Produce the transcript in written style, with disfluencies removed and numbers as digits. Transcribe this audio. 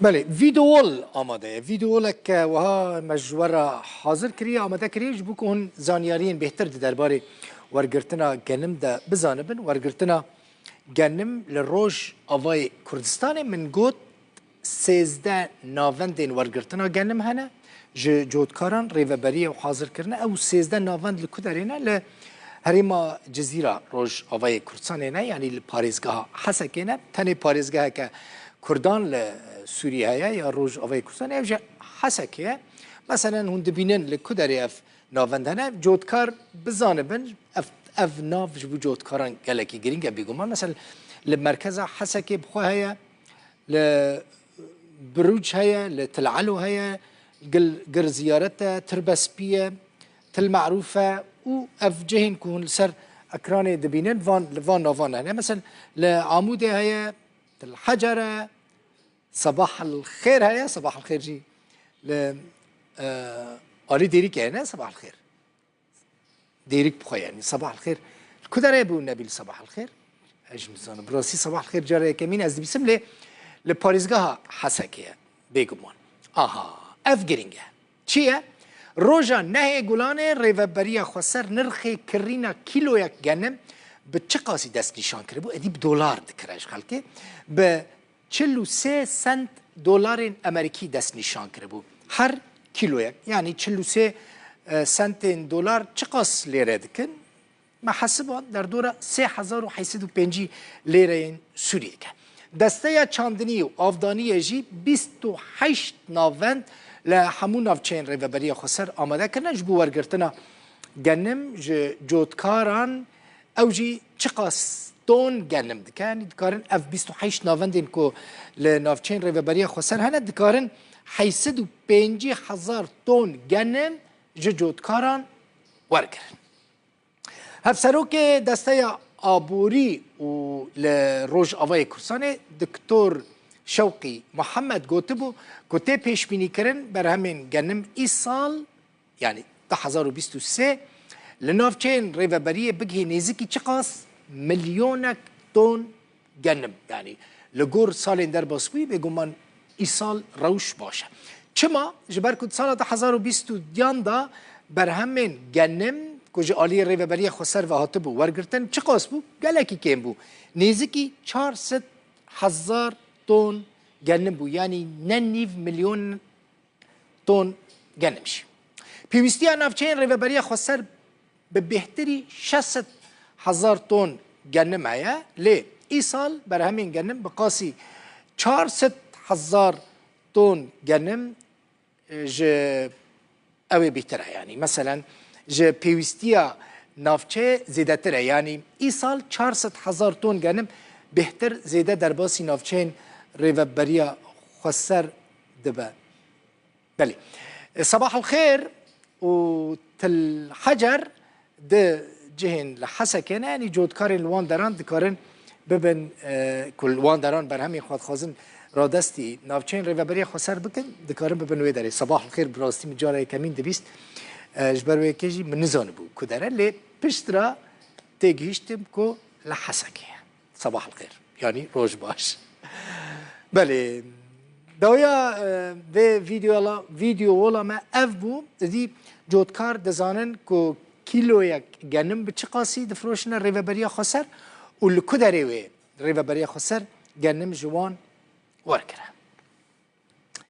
بله ویدیوال آماده ویدیوال که وها مجوره حاضر کریه آماده کریه جبو که هن زانیارین بهتر درباره ورگرتنا گنم ده بزانبن ورگرتنا گنم لروج آوای کردستان من گوت 13 ناوندین ورگرتنا گنم هنه جودکاران ریوبری و حاضر کرنه او 13 ناوند لکدرینه ل هریما جزیره روج آوای کردستان نه یعنی پاریزگاه حسکینه تنی پاریزگاه که کردان لسوریه یا روج آوای کردستان اوجه حسکیه مثلا هون دبینن لکدری اف ناوندنه جودکار بزانبن اف ناف جبو جودکاران گلکی گرینگه بیگومان مثلا لمرکز حسکی بخواه هیا لبروج هیا لتلعلو هیا قر زيارته تربسبيه تل معروفه و اف جهن كون سر اكراني دبينين فان نافان هنا مثلا لعموده هي الحجره صباح الخير هي صباح الخير جي ل علي ديريك هنا صباح الخير ديريك بخو يعني صباح الخير كدر ابو النبي صباح الخير اجمزان براسي صباح الخير جاري كمين از بيسم له لباريزگاه حسكيه بيگمان آها اف گرینگه چیه؟ روژا نه گلانه ریوبریا خسر نرخی کرینا کیلو یک گنم به چه قاسی دست نشان کرده بو؟ ادی $دلار دکرش خلکه به 43 سنت دلار امریکی دست نشان کرده بو هر کیلو یک یعنی 43 سنت دلار چه قاس لیره دکن؟ محاسبه در دوره 3805 لیره سوریه که دسته چاندنی و آفدانی جی 28 ناوند لحمو نافچین ریوبری خسر آماده کردن جبو ورگرتنا گنم جودکاران او جی چقاس تون گنم دکن دکارن اف 28 ناوندین که لنافچین ریوبری خسر هنه دکارن 850,000 تون گنم جودکاران ورگرن هفسرو که دسته آبوری و لروج آوای کردستان دکتر شوقی محمد گوتبو گوته پیش بینی کردن بر همین گنم ای سال یعنی 2023 لنافچین ریوبری بگه نیزکی چقاس میلیون تون گنم یعنی لگور سال در باسوی بگومان ای سال روش باشه چما جبر کد سال 2022 دا بر همین گنم کجا آلی ریوبری خسر و هاتبو ورگرتن چه قاس بو؟ گلکی کم بو نیزکی 400,000 تون گنم بو یعنی 9 میلیون تون گنم شی پیوستی نافچین ریوبری خسر به بهتری 600,000 تون گنم هیا لی ای سال بر همین گنم بقاسی 400,000 تون گنم جه اوی بهتره یعنی مثلا جه پیوستیا نافچه زیده تره یعنی ای سال 400,000 تون گنم بهتر زیده در باسی نافچین ریوبری خسر دبه بله صباح الخير و تل حجر ده جهن لحسکن یعنی جودکارین لوان دران دکارن ببن کل وان دران بر همین خواد خازن را دستی نافچین ریوبری خسر بکن دکارن ببن وی داره صباح الخير براستی مجاره کمین دویست جبر وی کجی من نزان بو کدره لی پشترا تگیشتم کو لحسکه صباح الخير يعني روج باش بله دویا به ویدیو ولا ما اف بو دی جودکار دزانن کو کیلو یک گنم به چه قاسی دفروشن ریوبری خسر و لکدره وی ریوبری خسر گنم جوان ورکره